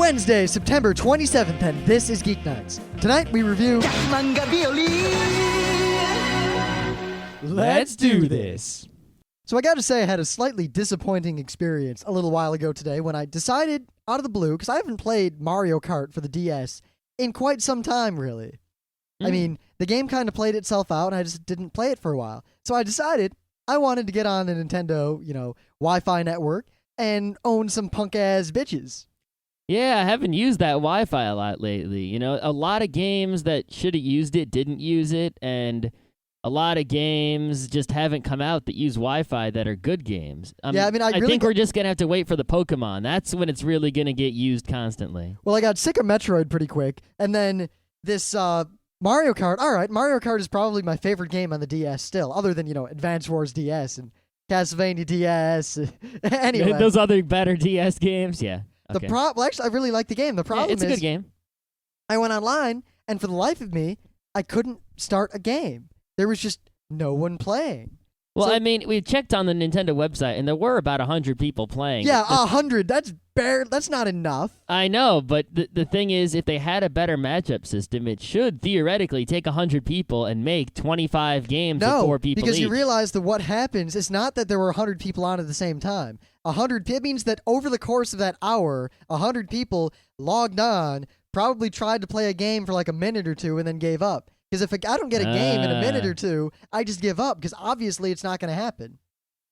Wednesday, September 27th, and this is Geeknights. Tonight we review Gag Manga Biyori. Let's do this. So I gotta say, I had a slightly disappointing experience a little while ago today when I decided, out of the blue, because I haven't played Mario Kart for the DS in quite some time, really. I mean, the game kind of played itself out, and I just didn't play it for a while. So I decided I wanted to get on a Nintendo, Wi-Fi network and own some punk-ass bitches. Yeah, I haven't used that Wi-Fi a lot lately. A lot of games that should have used it didn't use it, and a lot of games just haven't come out that use Wi-Fi that are good games. I think we're just going to have to wait for the Pokemon. That's when it's really going to get used constantly. Well, I got sick of Metroid pretty quick, and then this Mario Kart. All right, Mario Kart is probably my favorite game on the DS still, other than, Advance Wars DS and Castlevania DS. Anyway. Those other better DS games, yeah. Okay. Actually, I really like the game. The problem it's a good game. I went online, and for the life of me, I couldn't start a game. There was just no one playing. Well, we checked on the Nintendo website, and there were about 100 people playing. Yeah, 100. That's not enough. I know, but the thing is, if they had a better matchup system, it should theoretically take 100 people and make 25 games with 4 people because each. you realize that what happens is not that there were 100 people on at the same time. 100 it means that over the course of that hour, 100 people logged on, probably tried to play a game for like a minute or two, and then gave up. Because if I don't get a game in a minute or two, I just give up, because obviously it's not going to happen.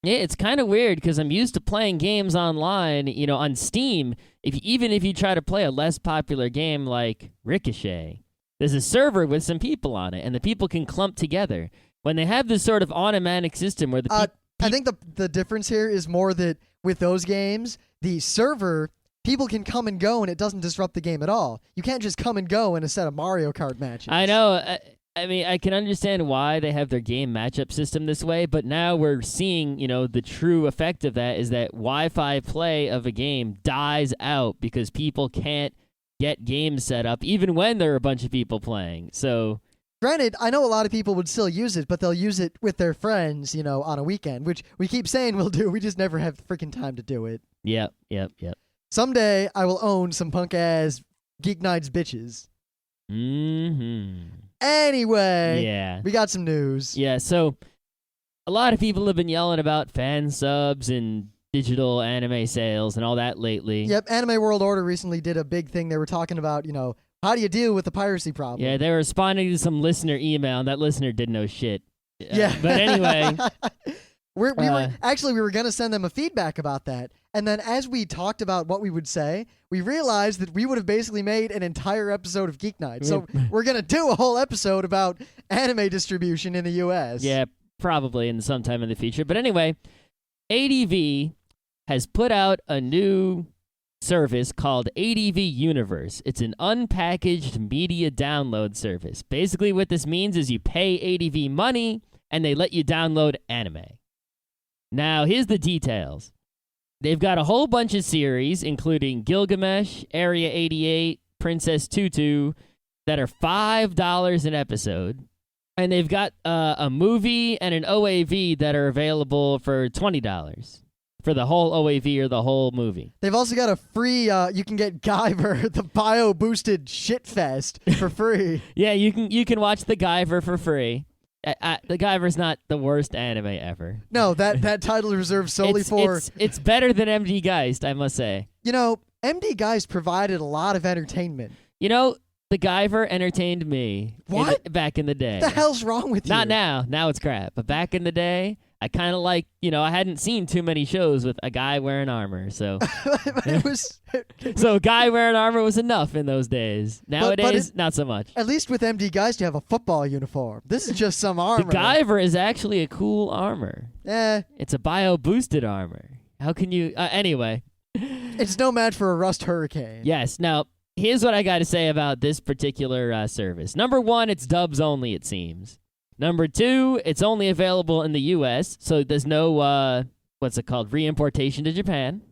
Yeah, it's kind of weird, because I'm used to playing games online, on Steam. Even if you try to play a less popular game like Ricochet, there's a server with some people on it, and the people can clump together. When they have this sort of automatic system where the I think the difference here is more that with those games, the server, people can come and go, and it doesn't disrupt the game at all. You can't just come and go in a set of Mario Kart matches. I know. I can understand why they have their game matchup system this way, but now we're seeing, the true effect of that is that Wi-Fi play of a game dies out because people can't get games set up, even when there are a bunch of people playing. So, granted, I know a lot of people would still use it, but they'll use it with their friends, on a weekend, which we keep saying we'll do. We just never have the freaking time to do it. Yep. Someday, I will own some punk-ass Geeknights bitches. Anyway, we got some news. Yeah, so a lot of people have been yelling about fan subs and digital anime sales and all that lately. Yep, Anime World Order recently did a big thing. They were talking about, how do you deal with the piracy problem? Yeah, they were responding to some listener email, and that listener didn't know shit. Yeah. But anyway... We were going to send them a feedback about that. And then as we talked about what we would say, we realized that we would have basically made an entire episode of Geek Night. So we're going to do a whole episode about anime distribution in the U.S. Yeah, probably in sometime in the future. But anyway, ADV has put out a new service called ADV Universe. It's an unpackaged media download service. Basically what this means is you pay ADV money and they let you download anime. Now, here's the details. They've got a whole bunch of series, including Gilgamesh, Area 88, Princess Tutu, that are $5 an episode. And they've got a movie and an OAV that are available for $20 for the whole OAV or the whole movie. They've also got a free, you can get Guyver, the bio-boosted shitfest, for free. Yeah, you can watch the Guyver for free. The Guyver's not the worst anime ever. No, that title is reserved solely for... It's better than MD Geist, I must say. MD Geist provided a lot of entertainment. The Guyver entertained me. What? Back in the day. What the hell's wrong with you? Not now. Now it's crap. But back in the day, I kind of like, I hadn't seen too many shows with a guy wearing armor, so... So a guy wearing armor was enough in those days. Nowadays, not so much. At least with MD Geist, you have a football uniform. This is just some armor. The Guyver is actually a cool armor. It's a bio-boosted armor. How can you... anyway. It's no match for a Rust Hurricane. Yes. Now, here's what I got to say about this particular service. Number one, it's dubs only, it seems. Number two, it's only available in the U.S., so there's no, reimportation to Japan.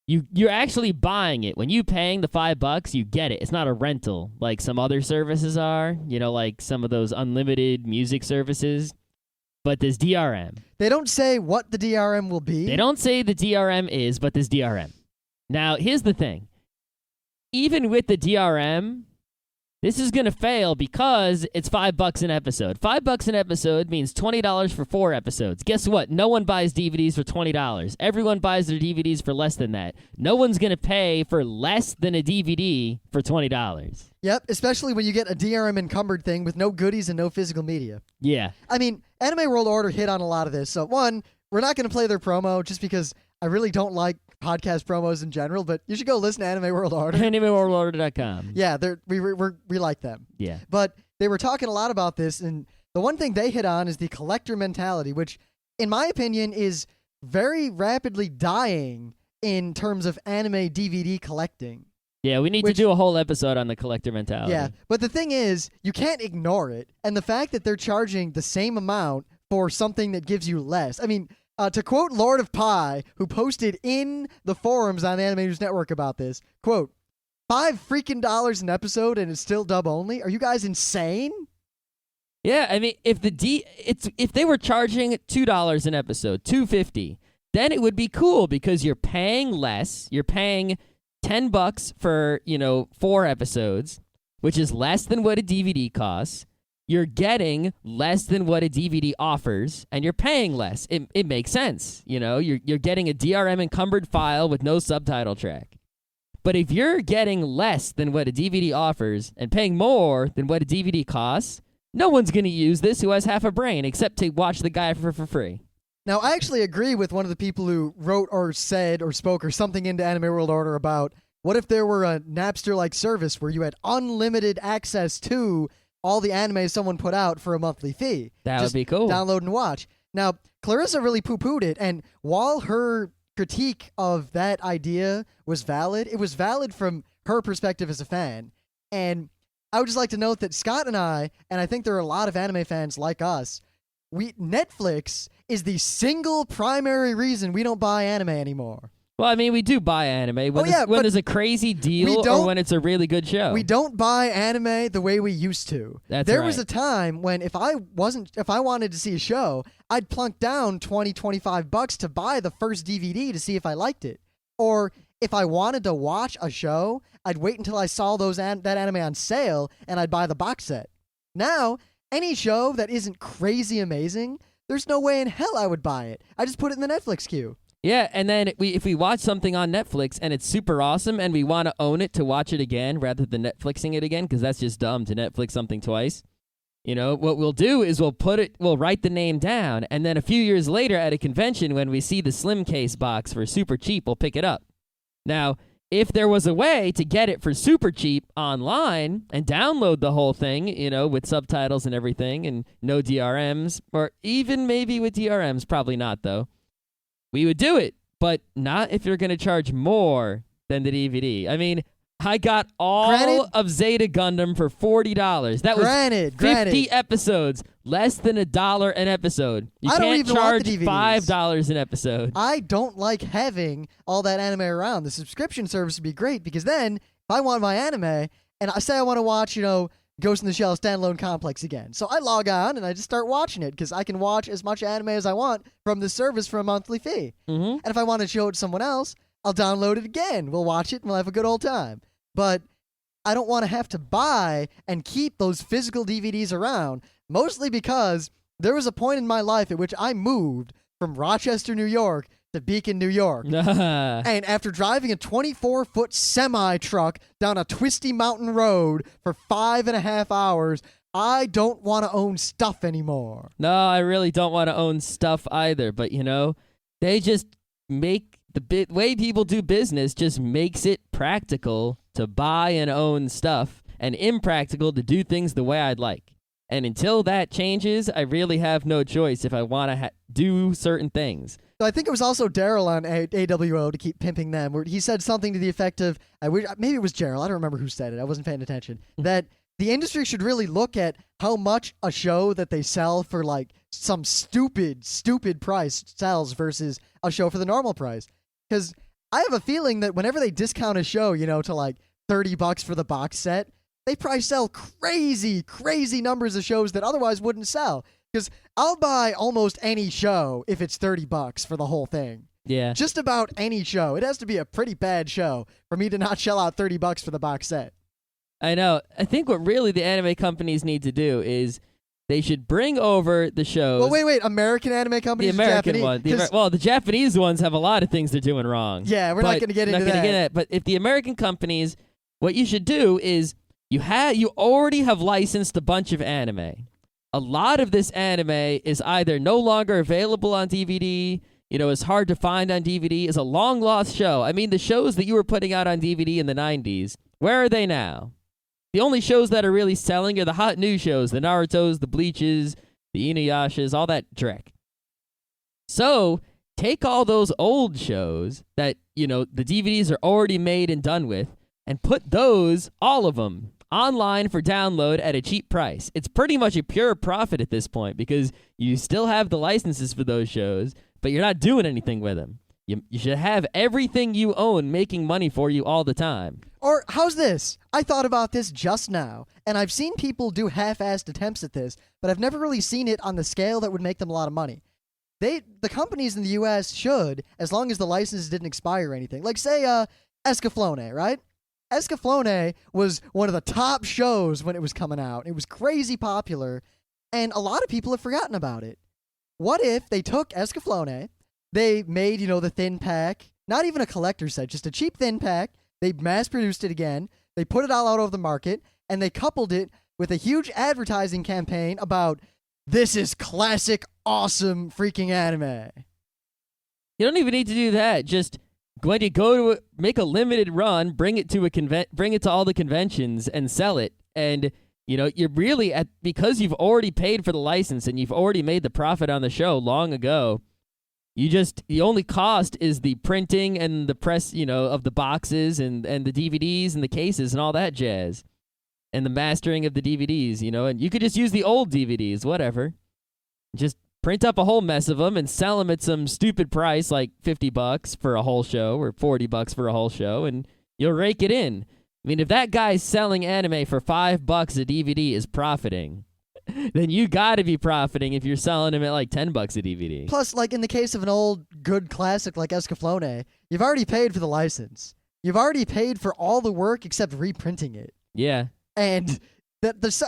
You're actually buying it. When you paying the $5, you get it. It's not a rental like some other services are, like some of those unlimited music services. But there's DRM. They don't say what the DRM will be? They don't say the DRM is, but there's DRM. Now, here's the thing. Even with the DRM, this is going to fail because it's $5 an episode. $5 an episode means $20 for 4 episodes. Guess what? No one buys DVDs for $20. Everyone buys their DVDs for less than that. No one's going to pay for less than a DVD for $20. Yep, especially when you get a DRM encumbered thing with no goodies and no physical media. Yeah. I mean, Anime World Order hit on a lot of this. So, one, we're not going to play their promo just because I really don't like podcast promos in general, but you should go listen to Anime World Order. AnimeWorldOrder.com. Yeah, we like them. Yeah. But they were talking a lot about this, and the one thing they hit on is the collector mentality, which, in my opinion, is very rapidly dying in terms of anime DVD collecting. Yeah, we need to do a whole episode on the collector mentality. Yeah, but the thing is, you can't ignore it, and the fact that they're charging the same amount for something that gives you less. I mean, to quote Lord of Pie, who posted in the forums on the Anime News Network about this, quote, $5 freaking an episode and it's still dub only? Are you guys insane? Yeah, I mean, if they were charging $2 an episode, $2.50, then it would be cool because you're paying less. You're paying $10 for, 4 episodes, which is less than what a DVD costs. You're getting less than what a DVD offers, and you're paying less. It makes sense. You're getting a DRM encumbered file with no subtitle track. But if you're getting less than what a DVD offers and paying more than what a DVD costs, no one's going to use this who has half a brain except to watch the guy for free. Now, I actually agree with one of the people who wrote or said or spoke or something into Anime World Order about what if there were a Napster-like service where you had unlimited access to all the anime someone put out for a monthly fee. That would be cool. Download and watch. Now, Clarissa really poo-pooed it, and while her critique of that idea was valid, it was valid from her perspective as a fan. And I would just like to note that Scott and I think there are a lot of anime fans like us, Netflix is the single primary reason we don't buy anime anymore. Well, I mean, we do buy anime when there's a crazy deal or when it's a really good show. We don't buy anime the way we used to. There was a time when if I wanted to see a show, I'd plunk down $20-$25 to buy the first DVD to see if I liked it. Or if I wanted to watch a show, I'd wait until I saw that anime on sale and I'd buy the box set. Now, any show that isn't crazy amazing, there's no way in hell I would buy it. I just put it in the Netflix queue. Yeah, and then if we watch something on Netflix and it's super awesome and we want to own it to watch it again rather than Netflixing it again, because that's just dumb to Netflix something twice. What we'll do is we'll write the name down, and then a few years later at a convention when we see the slim case box for super cheap, we'll pick it up. Now, if there was a way to get it for super cheap online and download the whole thing, with subtitles and everything and no DRMs, or even maybe with DRMs, probably not though, we would do it, but not if you're going to charge more than the DVD. I mean, I got all of Zeta Gundam for $40. That was 50 episodes, less than $1 an episode. You can't charge $5 an episode. I don't like having all that anime around. The subscription service would be great because then if I want my anime and I say I want to watch, Ghost in the Shell Standalone Complex again. So I log on and I just start watching it because I can watch as much anime as I want from this service for a monthly fee. Mm-hmm. And if I want to show it to someone else, I'll download it again. We'll watch it and we'll have a good old time. But I don't want to have to buy and keep those physical DVDs around, mostly because there was a point in my life at which I moved from Rochester, New York to Beacon, New York. And after driving a 24-foot semi-truck down a twisty mountain road for 5.5 hours, I don't want to own stuff anymore. No, I really don't want to own stuff either. But, they just make the way people do business just makes it practical to buy and own stuff and impractical to do things the way I'd like. And until that changes, I really have no choice if I want to do certain things. So I think it was also Daryl on AWO to keep pimping them, where he said something to the effect of, maybe it was Daryl, I don't remember who said it, I wasn't paying attention, that the industry should really look at how much a show that they sell for like some stupid price sells versus a show for the normal price. Because I have a feeling that whenever they discount a show, to like $30 for the box set, they probably sell crazy numbers of shows that otherwise wouldn't sell. Because I'll buy almost any show if it's $30 for the whole thing. Yeah. Just about any show. It has to be a pretty bad show for me to not shell out $30 for the box set. I know. I think what really the anime companies need to do is they should bring over the shows. Well, wait. American anime The companies, American Japanese? one. 'Cause- The Japanese ones have a lot of things they're doing wrong. Yeah, we're not going to get into that. But if the American companies, what you should do is you already have licensed a bunch of anime. A lot of this anime is either no longer available on DVD, is hard to find on DVD, is a long lost show. I mean, the shows that you were putting out on DVD in the 90s, where are they now? The only shows that are really selling are the hot new shows, the Narutos, the Bleaches, the Inuyashas, all that dreck. So take all those old shows that, the DVDs are already made and done with, and put those, all of them, online for download at a cheap price. It's pretty much a pure profit at this point because you still have the licenses for those shows, but you're not doing anything with them. You should have everything you own making money for you all the time. Or how's this? I thought about this just now, and I've seen people do half-assed attempts at this, but I've never really seen it on the scale that would make them a lot of money. The companies in the U.S. should, as long as the licenses didn't expire or anything. Like, say, Escaflowne, right? Escaflowne was one of the top shows when it was coming out. It was crazy popular, and a lot of people have forgotten about it. What if they took Escaflowne, they made, the thin pack, not even a collector's set, just a cheap thin pack. They mass-produced it again. They put it all out over the market, and they coupled it with a huge advertising campaign about this is classic, awesome, freaking anime. You don't even need to do that. Just when you go to make a limited run, bring it to all the conventions and sell it, and you're really because you've already paid for the license and you've already made the profit on the show long ago. The only cost is the printing and the press, of the boxes and the DVDs and the cases and all that jazz. And the mastering of the DVDs, and you could just use the old DVDs, whatever. Just print up a whole mess of them and sell them at some stupid price like $50 for a whole show or $40 for a whole show, and you'll rake it in. I mean, if that guy's selling anime for $5 a DVD is profiting, then you gotta be profiting if you're selling them at like $10 a DVD. Plus, like in the case of an old good classic like Escaflowne, you've already paid for the license. You've already paid for all the work except reprinting it. Yeah. And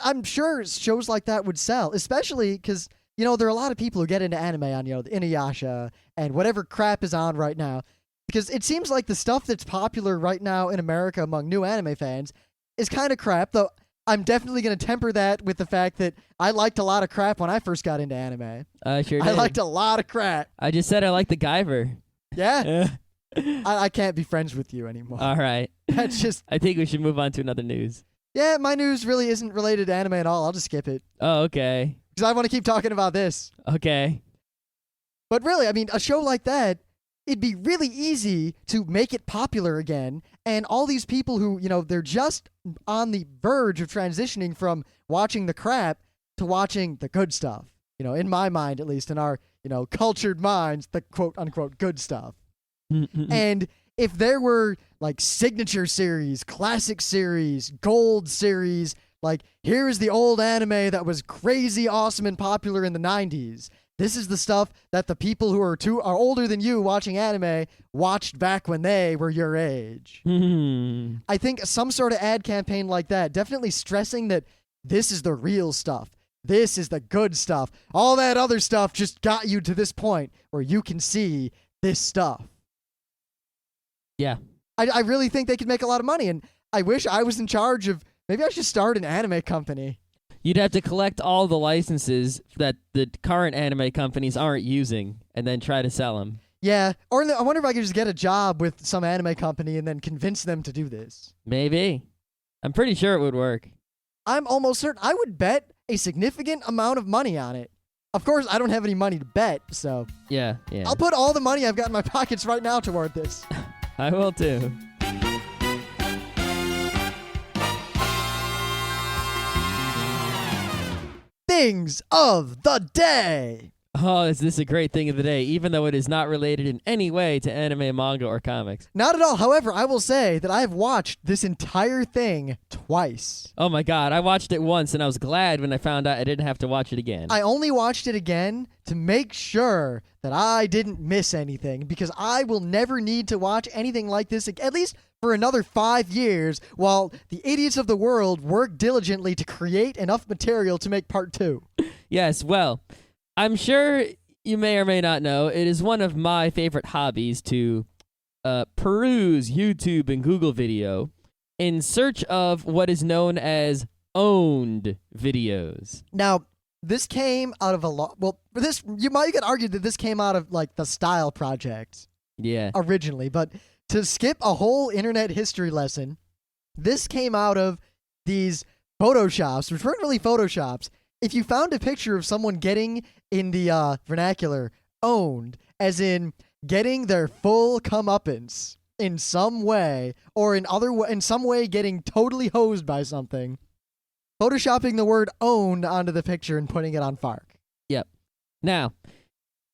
I'm sure shows like that would sell, especially because, there are a lot of people who get into anime on, the Inuyasha and whatever crap is on right now. Because it seems like the stuff that's popular right now in America among new anime fans is kind of crap, though I'm definitely going to temper that with the fact that I liked a lot of crap when I first got into anime. Sure did. I liked a lot of crap. I just said I like the Guyver. Yeah? I can't be friends with you anymore. All right. That's just... I think we should move on to another news. Yeah, my news really isn't related to anime at all. I'll just skip it. Oh, okay. Because I want to keep talking about this. Okay. But really, I mean, a show like that, it'd be really easy to make it popular again. And all these people who, they're just on the verge of transitioning from watching the crap to watching the good stuff. In my mind, at least, in our, cultured minds, the quote-unquote good stuff. And if there were, like, signature series, classic series, gold series, like, here's the old anime that was crazy awesome and popular in the 90s. This is the stuff that the people who are older than you watching anime watched back when they were your age. I think some sort of ad campaign like that, definitely stressing that this is the real stuff. This is the good stuff. All that other stuff just got you to this point where you can see this stuff. Yeah. I really think they could make a lot of money, and I wish I was in charge of... Maybe I should start an anime company. You'd have to collect all the licenses that the current anime companies aren't using and then try to sell them. Yeah, or I wonder if I could just get a job with some anime company and then convince them to do this. Maybe. I'm pretty sure it would work. I'm almost certain. I would bet a significant amount of money on it. Of course, I don't have any money to bet, so... Yeah. I'll put all the money I've got in my pockets right now toward this. I will too. Things of the day. Oh, is this a great thing of the day, even though it is not related in any way to anime, manga, or comics? Not at all. However, I will say that I have watched this entire thing twice. Oh my god, I watched it once and I was glad when I found out I didn't have to watch it again. I only watched it again to make sure that I didn't miss anything, because I will never need to watch anything like this, at least for another 5 years, while the idiots of the world work diligently to create enough material to make part 2. Yes, well, I'm sure you may or may not know, it is one of my favorite hobbies to peruse YouTube and Google video in search of what is known as owned videos. Now, this came out of a lot. Well, for this, you could argue that this came out of like the Style Project Yeah. originally, but to skip a whole internet history lesson, this came out of these photoshops, which weren't really photoshops. If you found a picture of someone getting, in the vernacular, owned, as in getting their full comeuppance in some way, or in some way getting totally hosed by something, photoshopping the word owned onto the picture and putting it on Fark. Yep. Now,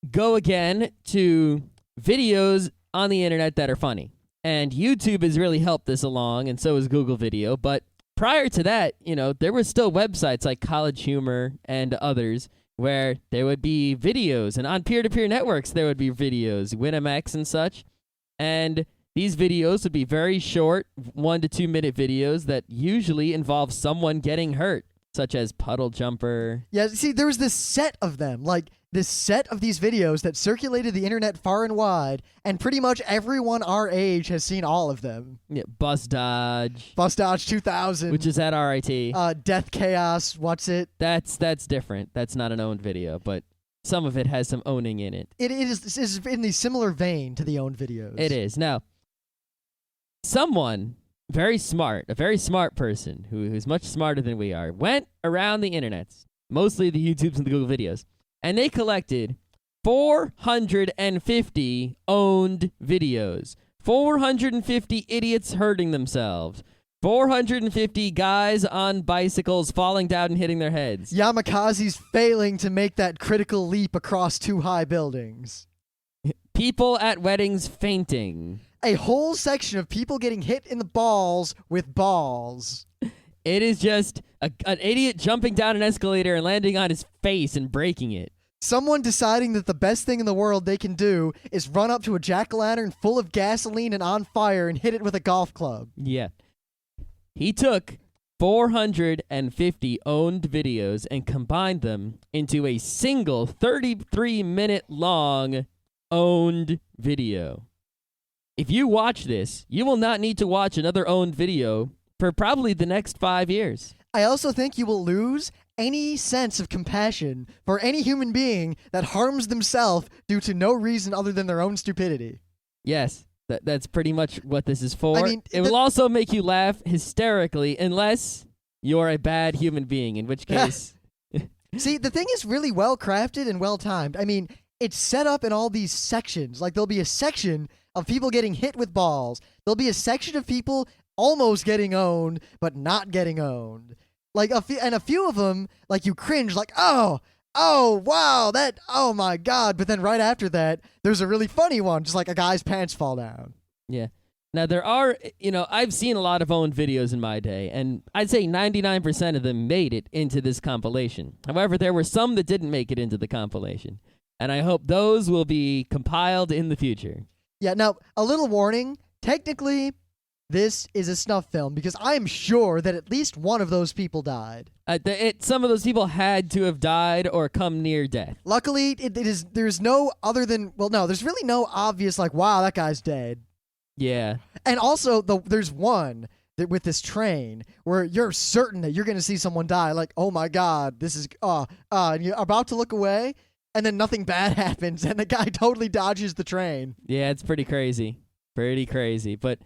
go again to videos on the internet that are funny. And YouTube has really helped this along, and so has Google Video. But prior to that, there were still websites like College Humor and others where there would be videos. And on peer-to-peer networks, there would be videos, WinMX and such. And these videos would be very short, 1 to 2 minute videos that usually involve someone getting hurt, such as Puddle Jumper. Yeah, see, there was this set of them, like this set of these videos that circulated the internet far and wide, and pretty much everyone our age has seen all of them. Yeah, Bus Dodge. Bus Dodge 2000. Which is at RIT. Death Chaos, what's it? That's different. That's not an owned video, but some of it has some owning in it. It is in the similar vein to the owned videos. It is. Now, someone very smart, a very smart person who's much smarter than we are, went around the internet, mostly the YouTubes and the Google videos, and they collected 450 owned videos. 450 idiots hurting themselves. 450 guys on bicycles falling down and hitting their heads. Yamakazes failing to make that critical leap across 2 high buildings. People at weddings fainting. A whole section of people getting hit in the balls with balls. It is just an idiot jumping down an escalator and landing on his face and breaking it. Someone deciding that the best thing in the world they can do is run up to a jack-o'-lantern full of gasoline and on fire and hit it with a golf club. Yeah. He took 450 owned videos and combined them into a single 33-minute long owned video. If you watch this, you will not need to watch another owned video for probably the next 5 years. I also think you will lose any sense of compassion for any human being that harms themselves due to no reason other than their own stupidity. Yes, that's pretty much what this is for. I mean, it will also make you laugh hysterically unless you're a bad human being, in which case... See, the thing is really well crafted and well timed. I mean, it's set up in all these sections. Like, there'll be a section of people getting hit with balls. There'll be a section of people almost getting owned, but not getting owned. Like, a few of them, like, you cringe, like, oh, wow, oh my God. But then right after that, there's a really funny one, just like a guy's pants fall down. Yeah. Now, there are, I've seen a lot of owned videos in my day, and I'd say 99% of them made it into this compilation. However, there were some that didn't make it into the compilation, and I hope those will be compiled in the future. Yeah, now, a little warning. Technically, this is a snuff film because I am sure that at least one of those people died. Some of those people had to have died or come near death. Luckily, there's no other than, well, no, there's really no obvious, like, wow, that guy's dead. Yeah. And also, there's one that with this train where you're certain that you're going to see someone die. Like, oh my God, this is, and you're about to look away, and then nothing bad happens, and the guy totally dodges the train. Yeah, it's pretty crazy. Pretty crazy. But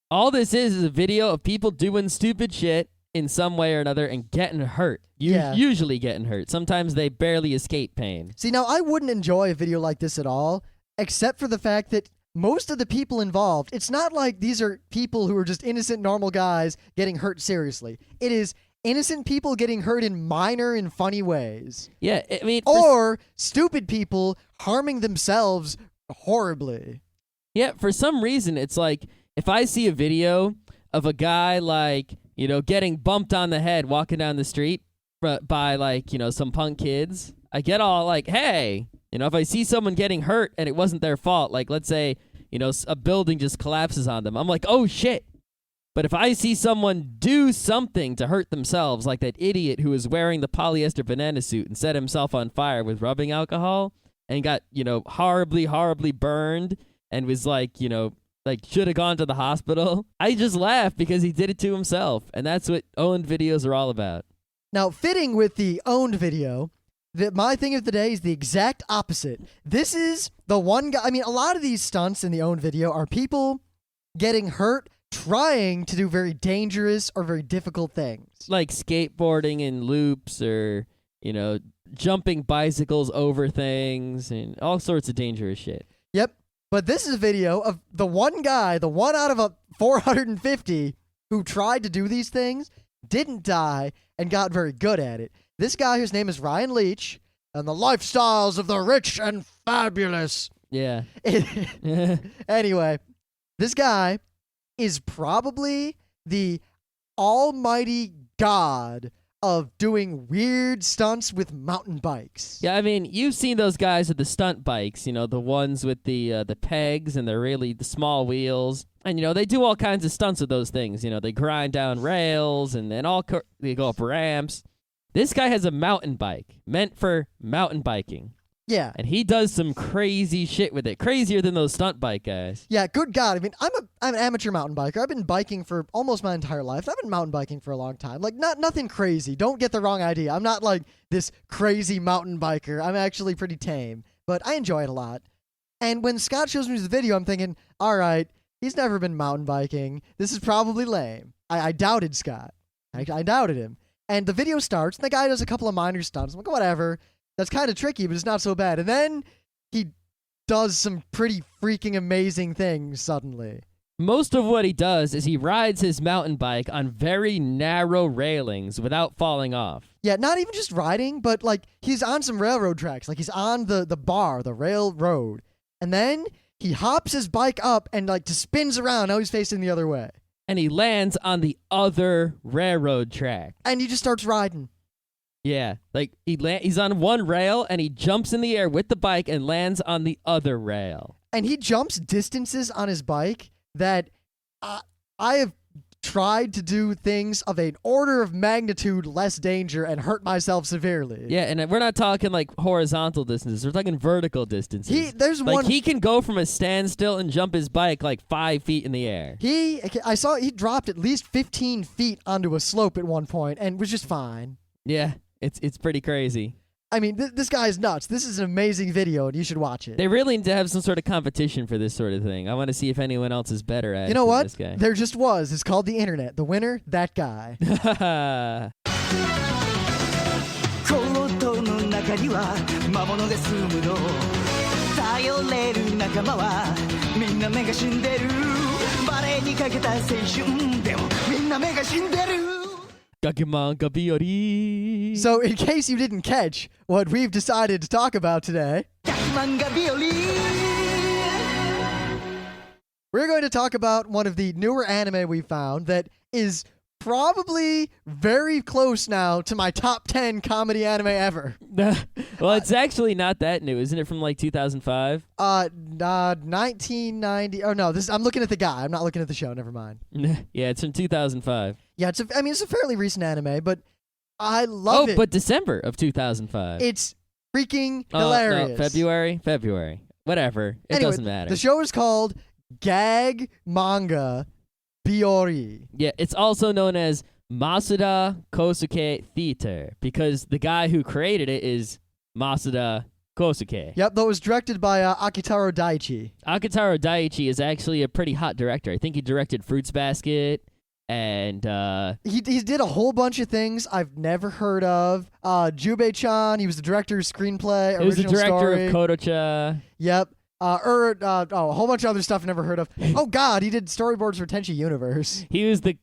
all this is a video of people doing stupid shit in some way or another and getting hurt. Usually getting hurt. Sometimes they barely escape pain. See, now, I wouldn't enjoy a video like this at all, except for the fact that most of the people involved, it's not like these are people who are just innocent, normal guys getting hurt seriously. It is innocent people getting hurt in minor and funny ways. Yeah, I mean, Or stupid people harming themselves horribly. yeah, for some reason, it's like if I see a video of a guy like, getting bumped on the head walking down the street by like, some punk kids, I get all like, hey, if I see someone getting hurt and it wasn't their fault, like let's say, a building just collapses on them, I'm like, oh shit. But if I see someone do something to hurt themselves, like that idiot who was wearing the polyester banana suit and set himself on fire with rubbing alcohol and got, horribly, horribly burned and was like, should have gone to the hospital, I just laugh because he did it to himself. And that's what owned videos are all about. Now, fitting with the owned video, my thing of the day is the exact opposite. This is the one guy. I mean, a lot of these stunts in the owned video are people getting hurt trying to do very dangerous or very difficult things. Like skateboarding in loops or, jumping bicycles over things and all sorts of dangerous shit. Yep. But this is a video of the one guy, the one out of a 450 who tried to do these things, didn't die, and got very good at it. This guy, whose name is Ryan Leach, and the lifestyles of the rich and fabulous. Yeah. Anyway, this guy is probably the almighty god of doing weird stunts with mountain bikes. Yeah, I mean, you've seen those guys with the stunt bikes, the ones with the pegs and the small wheels. And, they do all kinds of stunts with those things. They grind down rails and then they go up ramps. This guy has a mountain bike meant for mountain biking. Yeah. And he does some crazy shit with it. Crazier than those stunt bike guys. Yeah, good God. I mean, I'm an amateur mountain biker. I've been biking for almost my entire life. I've been mountain biking for a long time. Like, nothing crazy. Don't get the wrong idea. I'm not like this crazy mountain biker. I'm actually pretty tame, but I enjoy it a lot. And when Scott shows me the video, I'm thinking, all right, he's never been mountain biking. This is probably lame. I doubted Scott. I doubted him. And the video starts, and the guy does a couple of minor stunts. I'm like, whatever. That's kind of tricky, but it's not so bad. And then he does some pretty freaking amazing things suddenly. Most of what he does is he rides his mountain bike on very narrow railings without falling off. Yeah, not even just riding, but like he's on some railroad tracks. Like he's on the railroad. And then he hops his bike up and like just spins around. Now he's facing the other way. And he lands on the other railroad track. And he just starts riding. Yeah, like he's on one rail and he jumps in the air with the bike and lands on the other rail. And he jumps distances on his bike that I have tried to do things of an order of magnitude less danger and hurt myself severely. Yeah, and we're not talking like horizontal distances. We're talking vertical distances. He can go from a standstill and jump his bike like 5 feet in the air. I saw he dropped at least 15 feet onto a slope at one point and was just fine. Yeah. It's pretty crazy. I mean, this guy is nuts. This is an amazing video, and you should watch it. They really need to have some sort of competition for this sort of thing. I want to see if anyone else is better at it. You know what? This guy. There just was. It's called the internet. The winner, that guy. Gag Manga Biyori. So, in case you didn't catch what we've decided to talk about today, Gag Manga Biyori. We're going to talk about one of the newer anime we found that is probably very close now to my top 10 comedy anime ever. Well, it's actually not that new, isn't it? From like 2005. 1990. Oh no, I'm looking at the guy. I'm not looking at the show. Never mind. Yeah, it's from 2005. Yeah, it's a fairly recent anime, but I love it. Oh, but December of 2005. It's freaking hilarious. No, February. Whatever. It doesn't matter. The show is called Gag Manga Biyori. Yeah, it's also known as Masuda Kosuke Theater because the guy who created it is Masuda Kosuke. Yep, that was directed by Akitaro Daichi. Akitaro Daichi is actually a pretty hot director. I think he directed Fruits Basket, and he did a whole bunch of things I've never heard of. Jubei-chan, he was the director of screenplay, original story. He was the director of Kodocha. Yep. a whole bunch of other stuff I never heard of. Oh God, he did storyboards for Tenchi Universe. He was the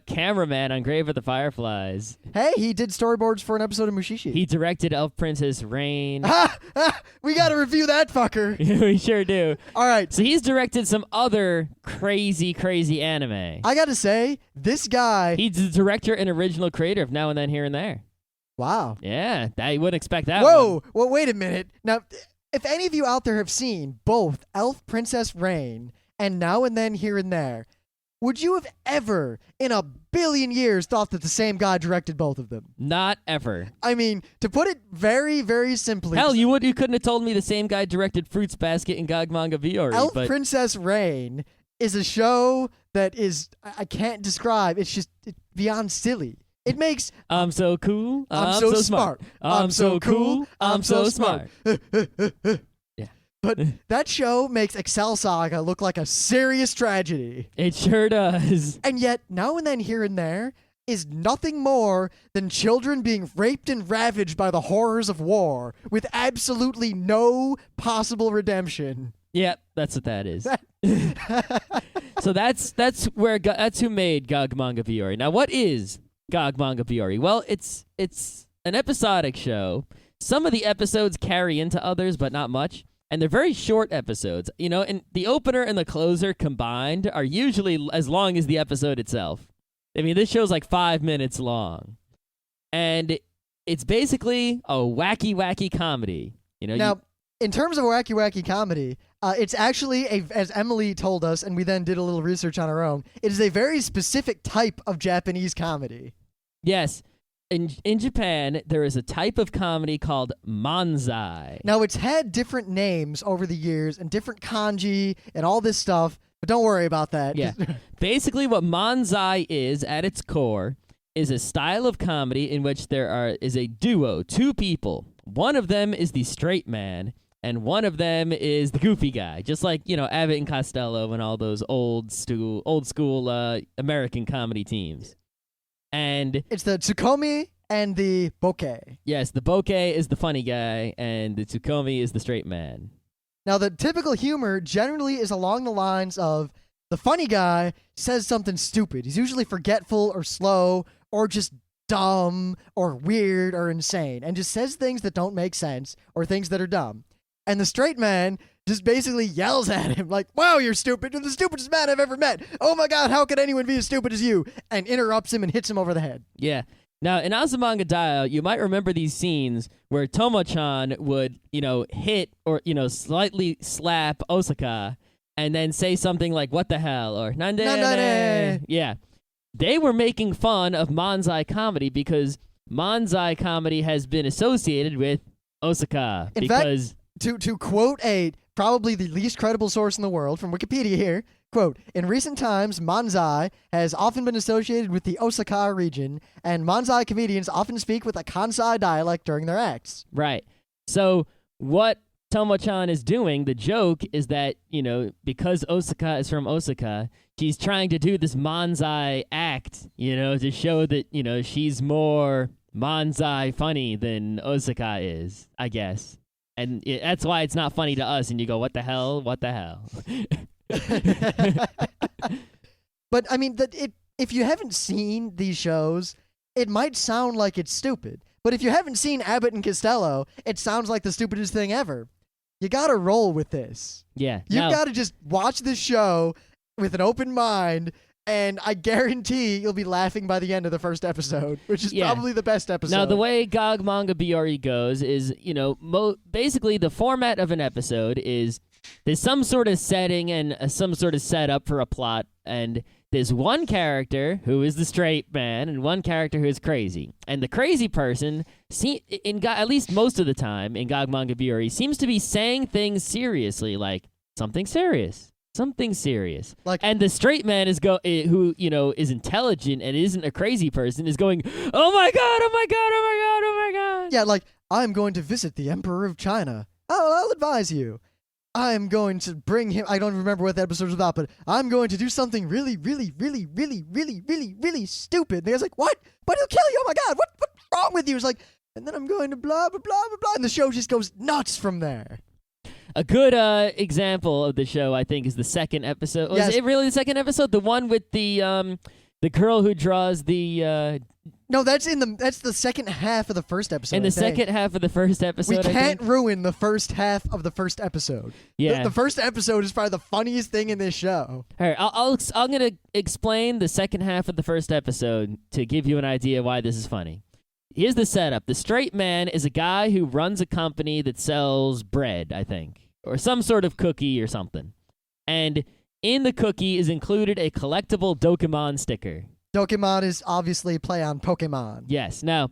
cameraman on Grave of the Fireflies. Hey, he did storyboards for an episode of Mushishi. He directed Elf Princess Rain. We got to review that fucker. We sure do. All right. So he's directed some other crazy, crazy anime. I got to say, this guy... He's the director and original creator of Now and Then, Here and There. Wow. Yeah, you wouldn't expect that Whoa. one. Well, wait a minute. Now, if any of you out there have seen both Elf Princess Rain and Now and Then, Here and There, would you have ever, in a billion years, thought that the same guy directed both of them? Not ever. I mean, to put it very, very simply... Hell, you couldn't have told me the same guy directed Fruits Basket and Gag Manga Biyori. Elf but Princess Rain is a show that is... I can't describe. It's just beyond silly. It makes... I'm so cool. I'm so smart. I'm so cool. I'm so smart. Yeah. But that show makes Excel Saga look like a serious tragedy. It sure does. And yet, Now and Then, Here and There is nothing more than children being raped and ravaged by the horrors of war with absolutely no possible redemption. Yep, that's what that is. So that's who made Gag Manga Biyori. Now, what is Gag Manga Biyori? Well, it's an episodic show. Some of the episodes carry into others, but not much. And they're very short episodes. You know, and the opener and the closer combined are usually as long as the episode itself. I mean, this show's like 5 minutes long. And it's basically a wacky comedy. You know, now, in terms of wacky comedy, it's actually, as Emily told us, and we then did a little research on our own, it is a very specific type of Japanese comedy. Yes. In Japan, there is a type of comedy called manzai. Now, it's had different names over the years and different kanji and all this stuff, but don't worry about that. Yeah. Basically, what manzai is, at its core, is a style of comedy in which there is a duo, two people. One of them is the straight man, and one of them is the goofy guy, just like, you know, Abbott and Costello and all those old school American comedy teams. And it's the Tsukomi and the Bokeh. Yes, the Bokeh is the funny guy, and the Tsukomi is the straight man. Now, the typical humor generally is along the lines of the funny guy says something stupid. He's usually forgetful or slow or just dumb or weird or insane and just says things that don't make sense or things that are dumb. And the straight man just basically yells at him like, wow, you're stupid. You're the stupidest man I've ever met. Oh my God, how could anyone be as stupid as you? And interrupts him and hits him over the head. Yeah. Now, in Azumanga Daioh, you might remember these scenes where Tomo-chan would, you know, hit or, you know, slightly slap Osaka and then say something like, what the hell? Or, nande. Nandere. Yeah. They were making fun of manzai comedy because manzai comedy has been associated with Osaka. In fact, to quote probably the least credible source in the world from Wikipedia here, quote, in recent times, manzai has often been associated with the Osaka region, and manzai comedians often speak with a Kansai dialect during their acts. Right. So what Tomo-chan is doing, the joke is that, you know, because Osaka is from Osaka, she's trying to do this manzai act, you know, to show that, you know, she's more manzai funny than Osaka is, I guess. And that's why it's not funny to us, and you go, what the hell? What the hell? But, I mean, if you haven't seen these shows, it might sound like it's stupid. But if you haven't seen Abbott and Costello, it sounds like the stupidest thing ever. You gotta roll with this. Yeah. You've got to just watch this show with an open mind, and I guarantee you'll be laughing by the end of the first episode, which is probably the best episode. Now, the way Gag Manga Biyori goes is, you know, basically the format of an episode is there's some sort of setting and some sort of setup for a plot, and there's one character who is the straight man and one character who is crazy. And the crazy person, at least most of the time in Gag Manga Biyori, seems to be saying things seriously, like something serious. Something serious. And the straight man who, you know, is intelligent and isn't a crazy person is going, oh my God, oh my God, oh my God, oh my God. Yeah, like, I'm going to visit the Emperor of China. Oh, I'll advise you. I'm going to bring him, I don't remember what the episode was about, but I'm going to do something really, really, really, really, really, really, really stupid. And the guy's like, what? But he'll kill you. Oh my God, what's wrong with you? It's like, and then I'm going to blah, blah, blah, blah, blah. And the show just goes nuts from there. A good example of the show, I think, is the second episode. Yes. Is it really the second episode? The one with the girl who draws the No, that's the second half of the first episode. in the second half of the first episode. We I can't think. ruin the first half of the first episode. Yeah. The first episode is probably the funniest thing in this show. All right, I'm gonna explain the second half of the first episode to give you an idea why this is funny. Here's the setup. The straight man is a guy who runs a company that sells bread, I think, or some sort of cookie or something. And in the cookie is included a collectible Dokemon sticker. Dokemon is obviously a play on Pokemon. Yes. Now,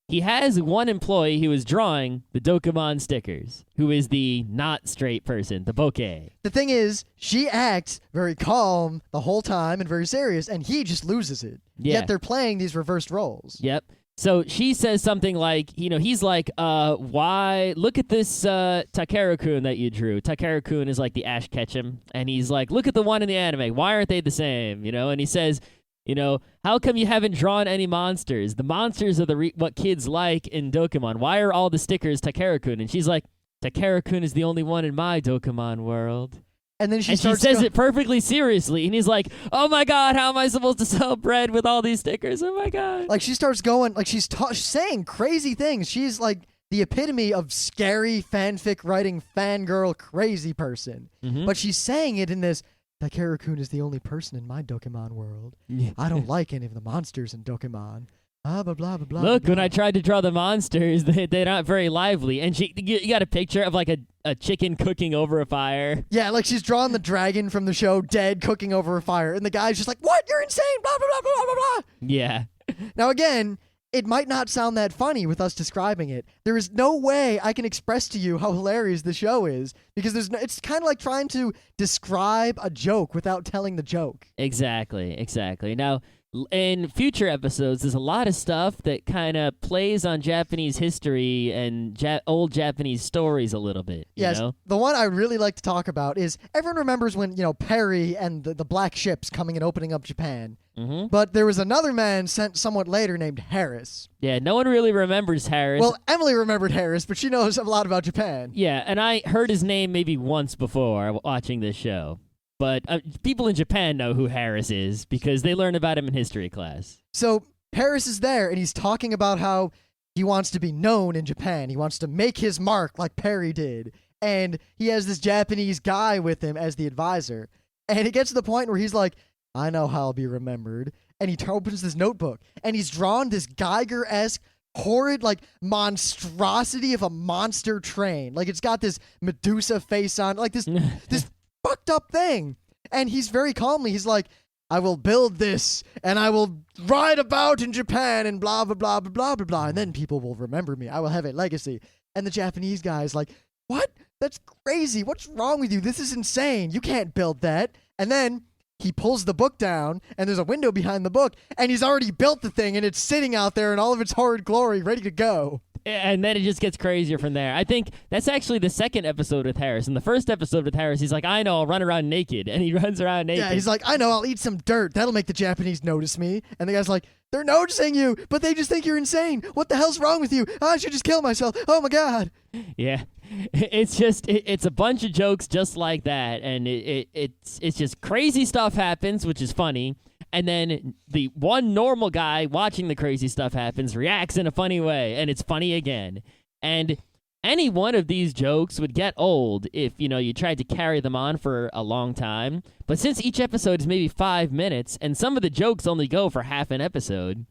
he has one employee who is drawing the Dokemon stickers, who is the not straight person, the bokeh. The thing is, she acts very calm the whole time and very serious, and he just loses it. Yeah. Yet they're playing these reversed roles. Yep. So she says something like, he's like, why, look at this Takeru-kun that you drew. Takeru-kun is like the Ash Ketchum, and he's like, look at the one in the anime. Why aren't they the same? And he says, how come you haven't drawn any monsters? The monsters are what kids like in Dokemon. Why are all the stickers Takeru-kun? And she's like, Takeru-kun is the only one in my Dokemon world. And then she says it perfectly seriously, and he's like, "Oh my God, how am I supposed to sell bread with all these stickers? Oh my God!" Like she starts going, like she's saying crazy things. She's like the epitome of scary fanfic writing fangirl crazy person. Mm-hmm. But she's saying it in this. Takeru-kun is the only person in my Dokemon world. I don't like any of the monsters in Dokemon. Blah, blah, blah, blah, Look, blah. when I tried to draw the monsters, they're not very lively. And you got a picture of like a chicken cooking over a fire. Yeah, like she's drawing the dragon from the show dead cooking over a fire. And the guy's just like, what? You're insane. Blah, blah, blah, blah, blah, blah. Yeah. Now, again, it might not sound that funny with us describing it. There is no way I can express to you how hilarious the show is because it's kind of like trying to describe a joke without telling the joke. Exactly. Now, in future episodes, there's a lot of stuff that kind of plays on Japanese history and old Japanese stories a little bit. Yes, the one I really like to talk about is everyone remembers when, Perry and the black ships coming and opening up Japan. Mm-hmm. But there was another man sent somewhat later named Harris. Yeah, no one really remembers Harris. Well, Emily remembered Harris, but she knows a lot about Japan. Yeah, and I heard his name maybe once before watching this show. But people in Japan know who Harris is because they learn about him in history class. So Harris is there, and he's talking about how he wants to be known in Japan. He wants to make his mark like Perry did. And he has this Japanese guy with him as the advisor. And it gets to the point where he's like, I know how I'll be remembered. And he opens this notebook, and he's drawn this Geiger-esque, horrid, like, monstrosity of a monster train. Like, it's got this Medusa face on, like this fucked up thing. And he's very calmly, he's like, I will build this and I will ride about in Japan and blah, blah, blah, blah, blah, blah, blah. And then people will remember me. I will have a legacy. And the Japanese guy is like, what? That's crazy. What's wrong with you? This is insane. You can't build that. And then he pulls the book down and there's a window behind the book and he's already built the thing and it's sitting out there in all of its horrid glory, ready to go. And then it just gets crazier from there. I think that's actually the second episode with Harris. In the first episode with Harris, he's like, I know, I'll run around naked. And he runs around naked. Yeah, he's like, I know, I'll eat some dirt. That'll make the Japanese notice me. And the guy's like, they're noticing you, but they just think you're insane. What the hell's wrong with you? I should just kill myself. Oh, my God. Yeah. It's just, it's a bunch of jokes just like that. And it's just crazy stuff happens, which is funny. And then the one normal guy watching the crazy stuff happens reacts in a funny way, and it's funny again. And any one of these jokes would get old if, you tried to carry them on for a long time. But since each episode is maybe 5 minutes, and some of the jokes only go for half an episode,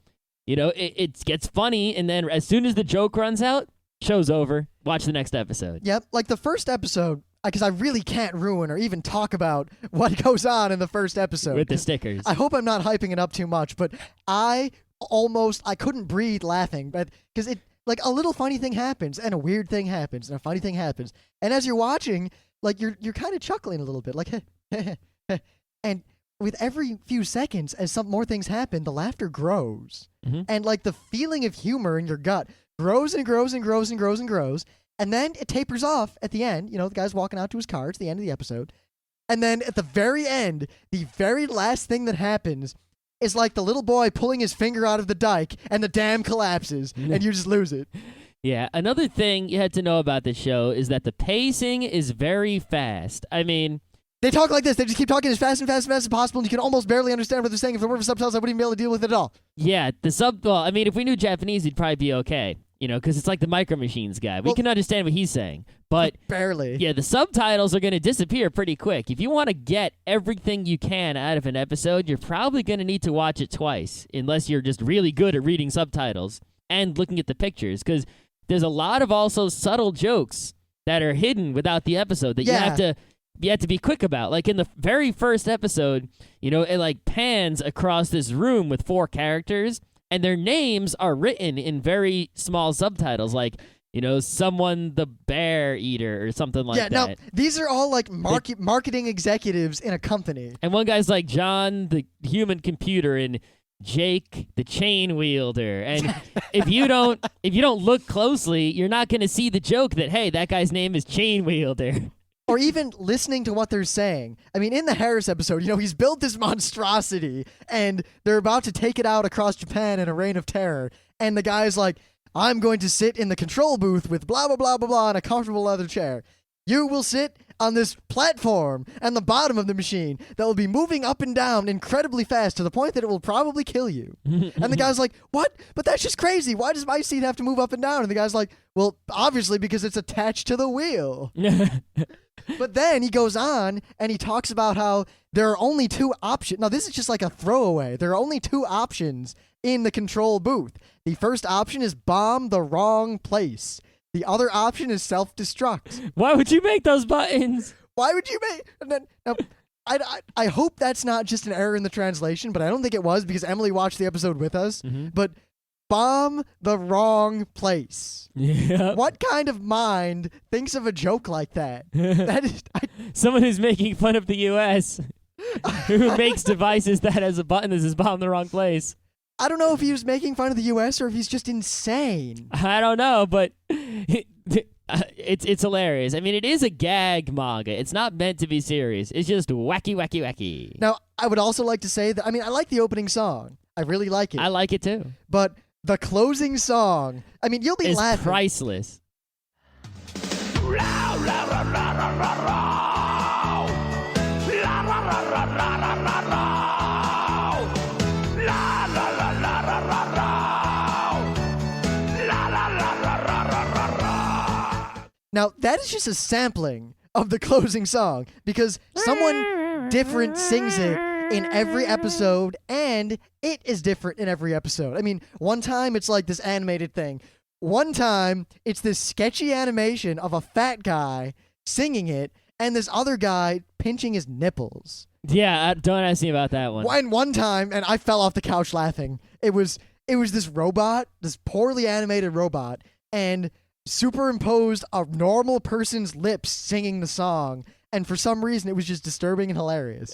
it gets funny, and then as soon as the joke runs out, show's over. Watch the next episode. Yep, like the first episode, because I really can't ruin or even talk about what goes on in the first episode. With the stickers. I hope I'm not hyping it up too much, but I couldn't breathe laughing, but because it, like, a little funny thing happens, and a weird thing happens, and a funny thing happens, and as you're watching, like, you're kind of chuckling a little bit, like, and with every few seconds, as some more things happen, the laughter grows, and, like, the feeling of humor in your gut grows and grows and grows and grows and grows. And then it tapers off at the end. The guy's walking out to his car. It's the end of the episode. And then at the very end, the very last thing that happens is like the little boy pulling his finger out of the dike and the dam collapses and you just lose it. Yeah, another thing you had to know about this show is that the pacing is very fast. I mean, They talk like this. They just keep talking as fast and fast and fast as possible, and you can almost barely understand what they're saying. If there weren't for subtitles, I wouldn't even be able to deal with it at all. yeah, well, I mean, if we knew Japanese, we'd probably be okay, because it's like the Micro Machines guy. We can understand what he's saying, but barely. yeah, the subtitles are going to disappear pretty quick. If you want to get everything you can out of an episode, you're probably going to need to watch it twice, unless you're just really good at reading subtitles and looking at the pictures, because there's a lot of also subtle jokes that are hidden without the episode that you have to be quick about. Like in the very first episode, it like pans across this room with 4 characters, and their names are written in very small subtitles, like someone the bear eater or something like that. Yeah, no, these are all like marketing executives in a company. And one guy's like John the human computer and Jake the chain wielder. And if you don't look closely, you're not going to see the joke that, hey, that guy's name is chain wielder. Or even listening to what they're saying. I mean, in the Harris episode, he's built this monstrosity, and they're about to take it out across Japan in a reign of terror. And the guy's like, I'm going to sit in the control booth with blah, blah, blah, blah, blah in a comfortable leather chair. You will sit on this platform and the bottom of the machine that will be moving up and down incredibly fast to the point that it will probably kill you. And the guy's like, what? But that's just crazy. Why does my seat have to move up and down? And the guy's like, well, obviously because it's attached to the wheel. But then he goes on and he talks about how there are only 2 options. Now, this is just like a throwaway. There are only 2 options in the control booth. The first option is bomb the wrong place. The other option is self-destruct. Why would you make those buttons? Why would you make... And then, now, I hope that's not just an error in the translation, but I don't think it was because Emily watched the episode with us. Mm-hmm. But bomb the wrong place. Yeah. What kind of mind thinks of a joke like that? That is... Someone who's making fun of the U.S. who makes devices that has a button that says bomb the wrong place. I don't know if he was making fun of the U.S. or if he's just insane. I don't know, but it's hilarious. I mean, it is a gag manga. It's not meant to be serious. It's just wacky, wacky, wacky. Now, I would also like to say that, I mean, I like the opening song. I really like it. I like it too. But the closing song, I mean, you'll be laughing. It's priceless. Now, that is just a sampling of the closing song because someone different sings it in every episode, and it is different in every episode. I mean, one time it's like this animated thing. One time it's this sketchy animation of a fat guy singing it, and this other guy pinching his nipples. Yeah, don't ask me about that one. And one time, and I fell off the couch laughing. It was this robot, this poorly animated robot, and superimposed a normal person's lips singing the song, and for some reason it was just disturbing and hilarious.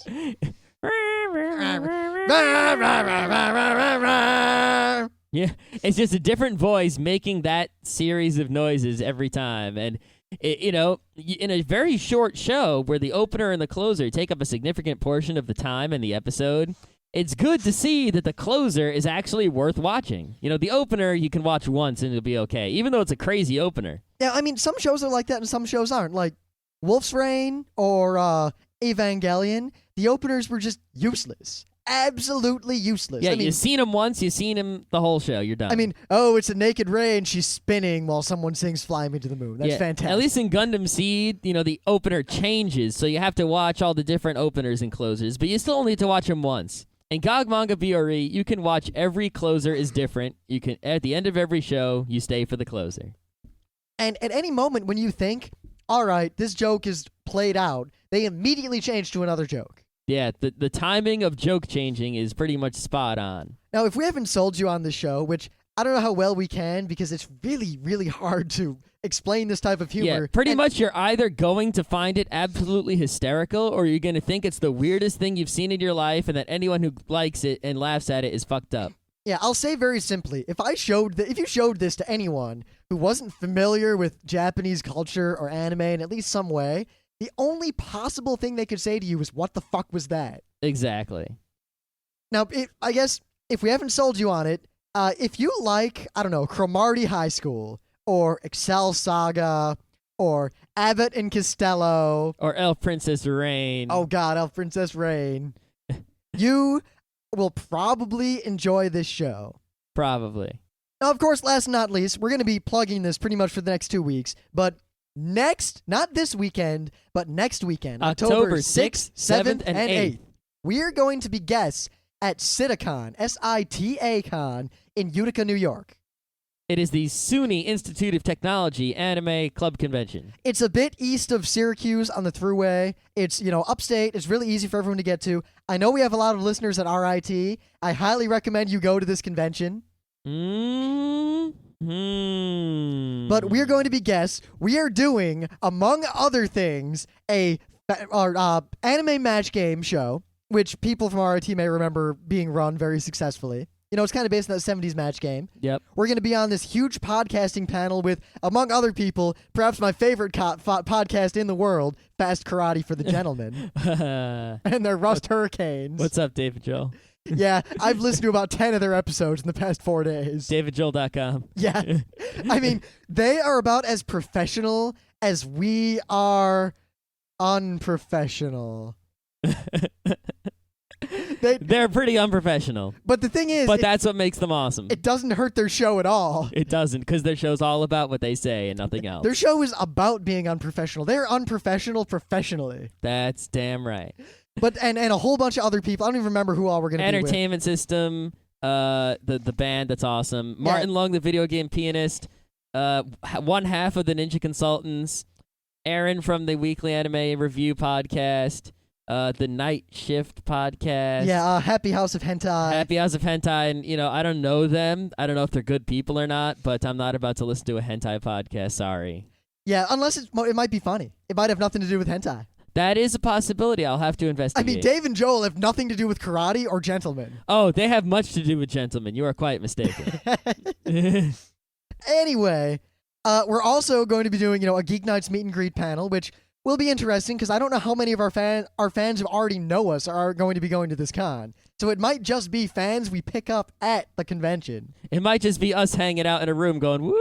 Yeah, it's just a different voice making that series of noises every time, and in a very short show where the opener and the closer take up a significant portion of the time in the episode, it's good to see that the closer is actually worth watching. The opener you can watch once and it'll be okay, even though it's a crazy opener. Yeah, I mean, some shows are like that and some shows aren't. Like Wolf's Rain or Evangelion, the openers were just useless. Absolutely useless. Yeah, I mean, you've seen him once, you've seen him the whole show, you're done. I mean, oh, it's a naked Ray and she's spinning while someone sings Fly Me to the Moon. That's fantastic. At least in Gundam Seed, the opener changes, so you have to watch all the different openers and closers, but you still only need to watch them once. In Gag Manga Biyori, you can watch every closer is different. You can, at the end of every show, you stay for the closer. And at any moment when you think, all right, this joke is played out, they immediately change to another joke. Yeah, the timing of joke changing is pretty much spot on. Now, if we haven't sold you on this show, which I don't know how well we can because it's really, really hard to explain this type of humor. Yeah, pretty much you're either going to find it absolutely hysterical or you're going to think it's the weirdest thing you've seen in your life and that anyone who likes it and laughs at it is fucked up. Yeah, I'll say very simply, if you showed this to anyone who wasn't familiar with Japanese culture or anime in at least some way, the only possible thing they could say to you is, what the fuck was that? Exactly. Now, I guess if we haven't sold you on it, if you like, I don't know, Cromartie High School or Excel Saga, or Abbott and Costello. Or Elf Princess Rain. Oh God, Elf Princess Rain. You will probably enjoy this show. Probably. Now, of course, last but not least, we're going to be plugging this pretty much for the next 2 weeks, but not this weekend, but next weekend, October 6th, 7th, and 8th, we're going to be guests at SITA-Con, SITA-Con, in Utica, New York. It is the SUNY Institute of Technology Anime Club Convention. It's a bit east of Syracuse on the thruway. It's, upstate. It's really easy for everyone to get to. I know we have a lot of listeners at RIT. I highly recommend you go to this convention. But we're going to be guests. We are doing, among other things, our anime match game show, which people from RIT may remember being run very successfully. It's kind of based on that 70s match game. Yep. We're going to be on this huge podcasting panel with, among other people, perhaps my favorite podcast in the world, Fast Karate for the Gentlemen, and their Rust Hurricanes. What's up, David Joel? Yeah, I've listened to about 10 of their episodes in the past 4 days. DavidJoel.com. Yeah. I mean, they are about as professional as we are unprofessional. They're pretty unprofessional. But the thing is... But that's what makes them awesome. It doesn't hurt their show at all. It doesn't, because their show's all about what they say and nothing else. Their show is about being unprofessional. They're unprofessional professionally. That's damn right. But and a whole bunch of other people. I don't even remember who all we're going to be with. Entertainment System, the band that's awesome. Martin Lung, the video game pianist. One half of the Ninja Consultants. Aaron from the Weekly Anime Review podcast. The Night Shift podcast. Yeah, Happy House of Hentai. Happy House of Hentai. And, I don't know them. I don't know if they're good people or not, but I'm not about to listen to a hentai podcast. Sorry. Yeah, unless it might be funny. It might have nothing to do with hentai. That is a possibility. I'll have to investigate. I mean, Dave and Joel have nothing to do with karate or gentlemen. Oh, they have much to do with gentlemen. You are quite mistaken. Anyway, we're also going to be doing, a Geeknights meet and greet panel, which will be interesting because I don't know how many of our fans who already know us are going to be going to this con. So it might just be fans we pick up at the convention. It might just be us hanging out in a room going, woo!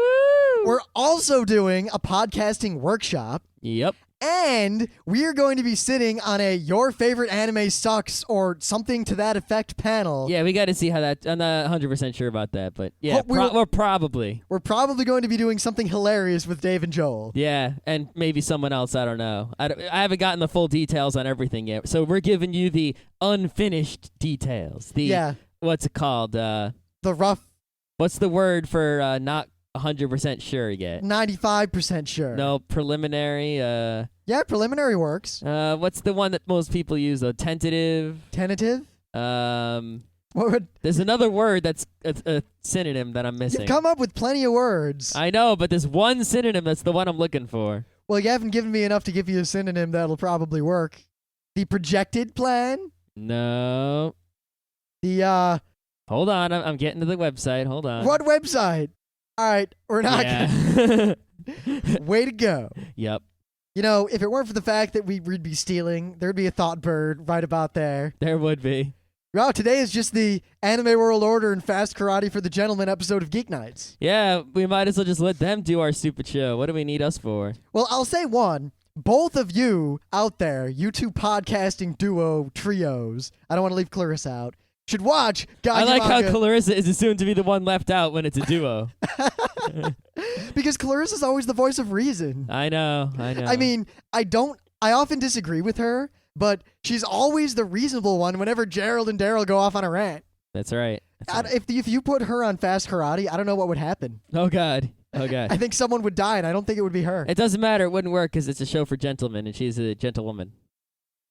We're also doing a podcasting workshop. Yep. And we're going to be sitting on a Your Favorite Anime Sucks or something to that effect panel. Yeah, we got to see how that... I'm not 100% sure about that, but yeah, we're probably... We're probably going to be doing something hilarious with Dave and Joel. Yeah, and maybe someone else, I don't know. I haven't gotten the full details on everything yet, so we're giving you the unfinished details. What's it called? The rough... What's the word for not 100% sure yet? 95% sure. No, preliminary. Yeah, preliminary works. What's the one that most people use though? Tentative. Tentative. What would? There's another word that's a synonym that I'm missing. You've come up with plenty of words. I know, but there's one synonym that's the one I'm looking for. Well, you haven't given me enough to give you a synonym that'll probably work. The projected plan. No. The Hold on, I'm getting to the website. Hold on. What website? All right, we're not. Yeah. Way to go. Yep. If it weren't for the fact that we'd be stealing, there'd be a thought bird right about there. There would be. Wow, today is just the Anime World Order and Fast Karate for the Gentlemen episode of Geeknights. Yeah, we might as well just let them do our stupid show. What do we need us for? Well, I'll say one. Both of you out there, you two podcasting duo trios, I don't want to leave Clarissa out, should watch Gag I like Manga. how Clarissa is assumed to be the one left out when it's a duo. Because Clarissa's always the voice of reason. I know. I mean, I often disagree with her, but she's always the reasonable one whenever Gerald and Daryl go off on a rant. That's right. If you put her on Fast Karate, I don't know what would happen. Oh, God. I think someone would die, and I don't think it would be her. It doesn't matter. It wouldn't work because it's a show for gentlemen, and she's a gentlewoman.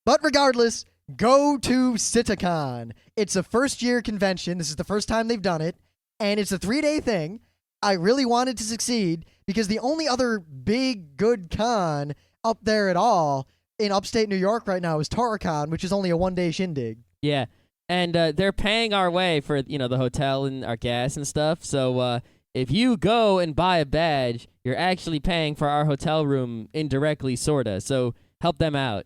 But regardless, go to SITA-Con. It's a first-year convention. This is the first time they've done it, and it's a 3-day thing. I really wanted to succeed because the only other big, good con up there at all in upstate New York right now is Toricon, which is only a 1-day shindig. Yeah, and they're paying our way for the hotel and our gas and stuff. So if you go and buy a badge, you're actually paying for our hotel room indirectly, sorta. So help them out.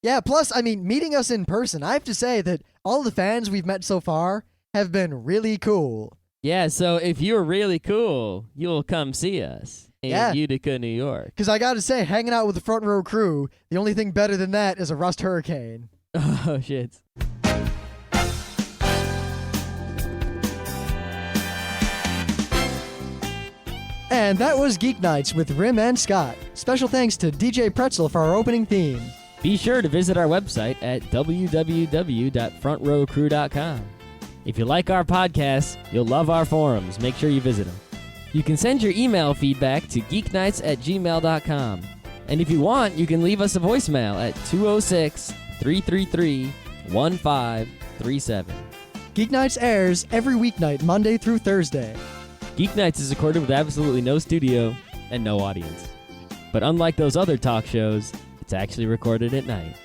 Yeah, plus, I mean, meeting us in person, I have to say that all the fans we've met so far have been really cool. Yeah, so if you're really cool, you'll come see us in Yeah. Utica, New York. Because I got to say, hanging out with the front row crew, the only thing better than that is a Rust Hurricane. Oh, shit. And that was Geeknights with Rim and Scott. Special thanks to DJ Pretzel for our opening theme. Be sure to visit our website at www.frontrowcrew.com. If you like our podcasts, you'll love our forums. Make sure you visit them. You can send your email feedback to geeknights@gmail.com. And if you want, you can leave us a voicemail at 206-333-1537. Geeknights airs every weeknight, Monday through Thursday. Geeknights is recorded with absolutely no studio and no audience. But unlike those other talk shows, it's actually recorded at night.